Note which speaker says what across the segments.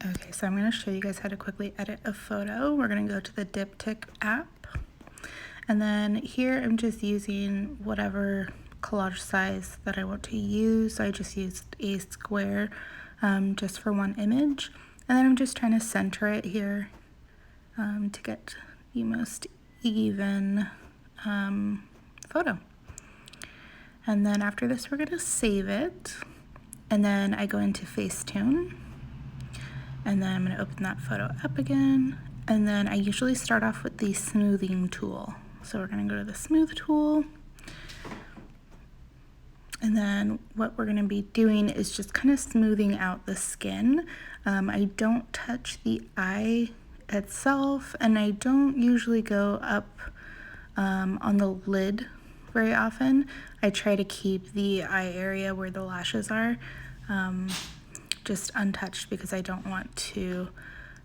Speaker 1: Okay, so I'm going to show you guys how to quickly edit a photo. We're going to go to the Diptic app. And then here I'm just using whatever collage size that I want to use. So I just used a square just for one image. And then I'm just trying to center it here to get the most even photo. And then after this, we're going to save it. And then I go into Facetune. And then I'm going to open that photo up again. And then I usually start off with the smoothing tool. So we're going to go to the smooth tool. And then what we're going to be doing is just kind of smoothing out the skin. I don't touch the eye itself, and I don't usually go up on the lid very often. I try to keep the eye area where the lashes are just untouched because I don't want to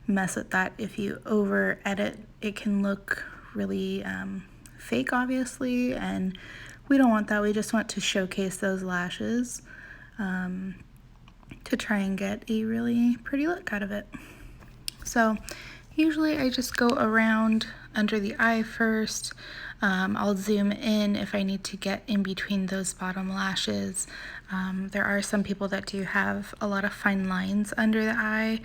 Speaker 1: mess with that. If you over edit, it can look really fake, obviously, and we don't want that. We just want to showcase those lashes to try and get a really pretty look out of it. So usually I just go around under the eye first. I'll zoom in if I need to get in between those bottom lashes. There are some people that do have a lot of fine lines under the eye.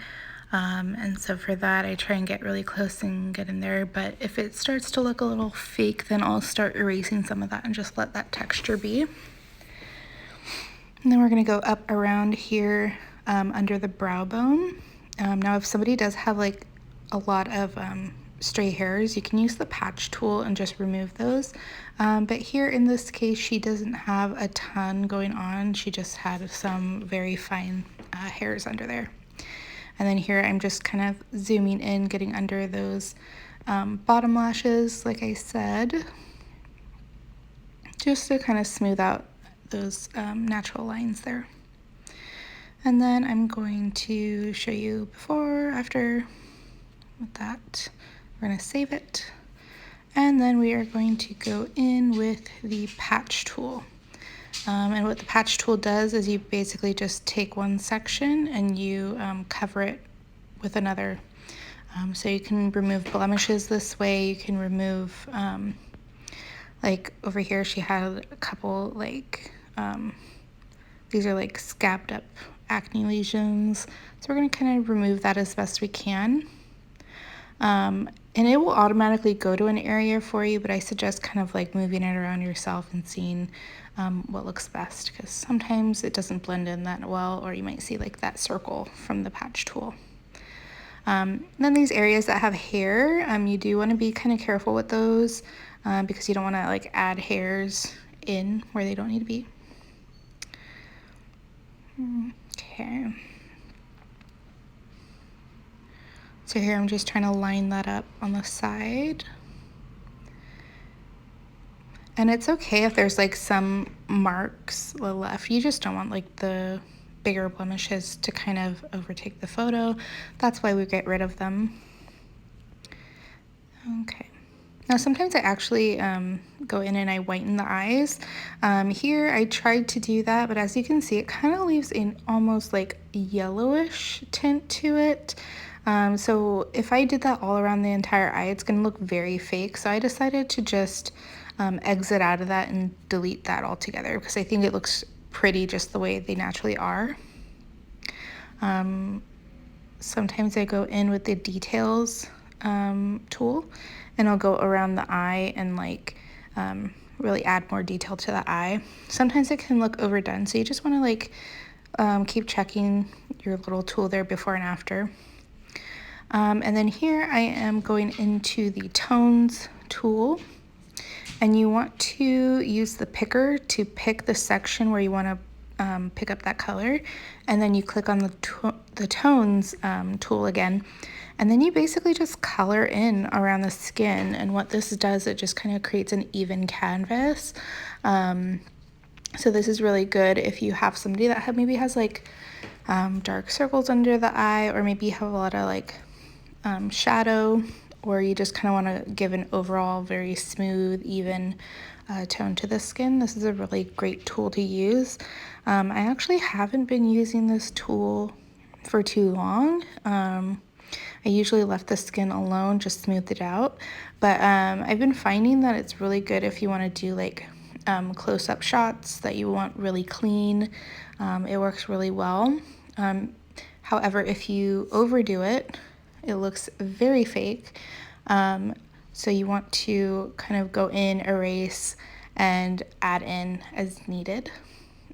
Speaker 1: And so for that, I try and get really close and get in there. But if it starts to look a little fake, then I'll start erasing some of that and just let that texture be. And then we're going to go up around here under the brow bone. Now, if somebody does have like a lot of stray hairs, you can use the patch tool and just remove those. But here in this case, she doesn't have a ton going on. She just had some very fine hairs under there. And then here I'm just kind of zooming in, getting under those bottom lashes, like I said, just to kind of smooth out those natural lines there. And then I'm going to show you before, after with that. We're going to save it. And then we are going to go in with the patch tool. And what the patch tool does is you basically just take one section and you cover it with another. So you can remove blemishes this way. You can remove, like over here she had a couple like, these are like scabbed up acne lesions. So we're going to kind of remove that as best we can. And it will automatically go to an area for you, but I suggest kind of like moving it around yourself and seeing what looks best, because sometimes it doesn't blend in that well, or you might see like that circle from the patch tool. Then these areas that have hair, you do want to be kind of careful with those because you don't want to like add hairs in where they don't need to be. Okay. So here I'm just trying to line that up on the side. And it's okay if there's like some marks left. You just don't want like the bigger blemishes to kind of overtake the photo. That's why we get rid of them. Okay. Now sometimes I actually go in and I whiten the eyes. Here I tried to do that, but as you can see, it kind of leaves an almost like yellowish tint to it. So if I did that all around the entire eye, it's going to look very fake. So I decided to just exit out of that and delete that altogether because I think it looks pretty just the way they naturally are. Sometimes I go in with the details tool and I'll go around the eye and like really add more detail to the eye. Sometimes it can look overdone, so you just want to like keep checking your little tool there before and after. And then here I am going into the tones tool, and you want to use the picker to pick the section where you want to pick up that color, and then you click on the tones tool again, and then you basically just color in around the skin. And what this does, it just kind of creates an even canvas. So this is really good if you have somebody that maybe has like dark circles under the eye, or maybe you have a lot of like shadow, or you just kind of want to give an overall very smooth, even tone to the skin. This is a really great tool to use. I actually haven't been using this tool for too long. I usually left the skin alone, just smoothed it out. But I've been finding that it's really good if you want to do like close-up shots that you want really clean. It works really well. However, if you overdo it, it looks very fake. So you want to kind of go in, erase, and add in as needed.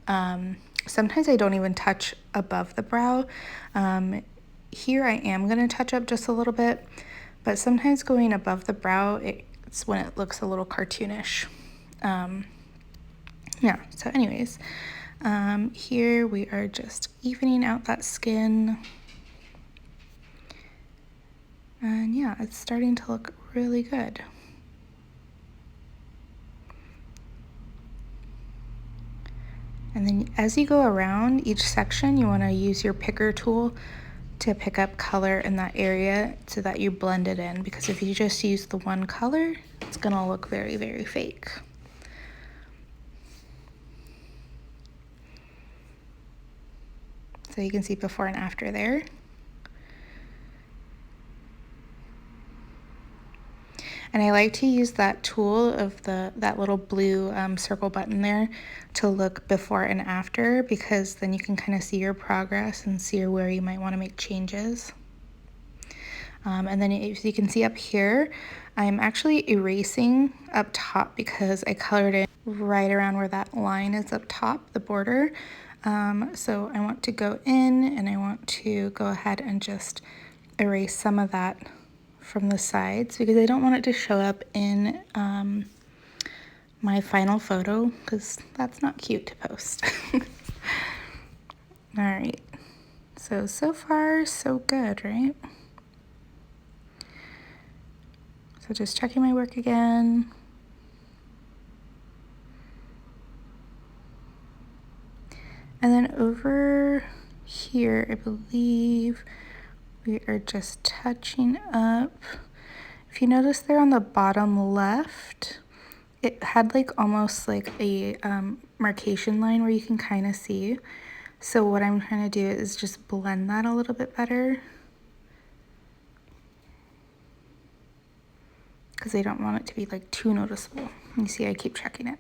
Speaker 1: Sometimes I don't even touch above the brow. Here I am going to touch up just a little bit, but sometimes going above the brow, it's when it looks a little cartoonish. Yeah, so anyways, here we are just evening out that skin. And yeah, it's starting to look really good. And then as you go around each section, you want to use your picker tool to pick up color in that area so that you blend it in, because if you just use the one color, it's gonna look very, very fake. So you can see before and after there. And I like to use that tool of that little blue circle button there to look before and after, because then you can kind of see your progress and see where you might want to make changes. And then as you can see up here, I'm actually erasing up top because I colored it right around where that line is up top, the border. So I want to go in and I want to go ahead and just erase some of that from the sides because I don't want it to show up in my final photo because that's not cute to post. All right, so far so good, right? So just checking my work again. And then over here, I believe we are just touching up. If you notice there on the bottom left, it had like almost like a marcation line where you can kind of see. So what I'm trying to do is just blend that a little bit better, because I don't want it to be like too noticeable. You see I keep checking it.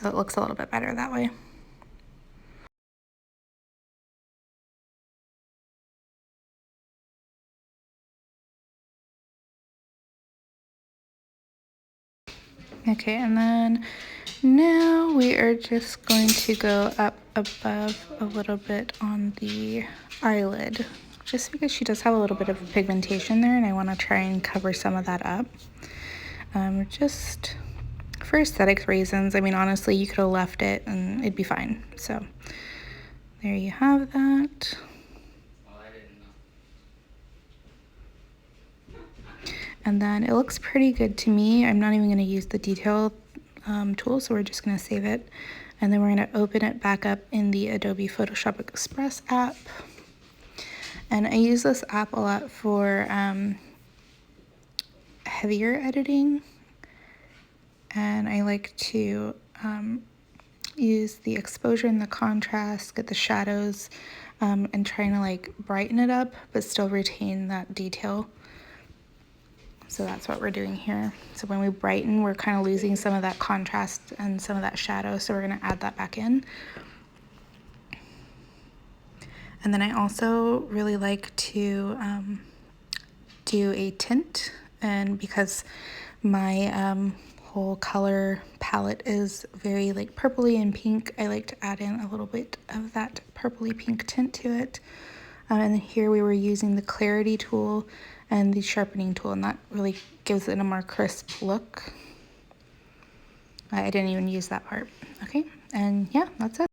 Speaker 1: So it looks a little bit better that way. Okay, and then now we are just going to go up above a little bit on the eyelid, just because she does have a little bit of pigmentation there and I want to try and cover some of that up. Just for aesthetics reasons. I mean, honestly, you could have left it and it'd be fine. So there you have that. And then it looks pretty good to me. I'm not even going to use the detail tool, so we're just going to save it. And then we're going to open it back up in the Adobe Photoshop Express app. And I use this app a lot for heavier editing. And I like to use the exposure and the contrast, get the shadows, and trying to like brighten it up, but still retain that detail. So that's what we're doing here. So when we brighten, we're kind of losing some of that contrast and some of that shadow. So we're gonna add that back in. And then I also really like to do a tint. And because my whole color palette is very like purpley and pink, I like to add in a little bit of that purpley pink tint to it. And then here we were using the clarity tool and the sharpening tool, and that really gives it a more crisp look. I didn't even use that part. Okay, and yeah, that's it.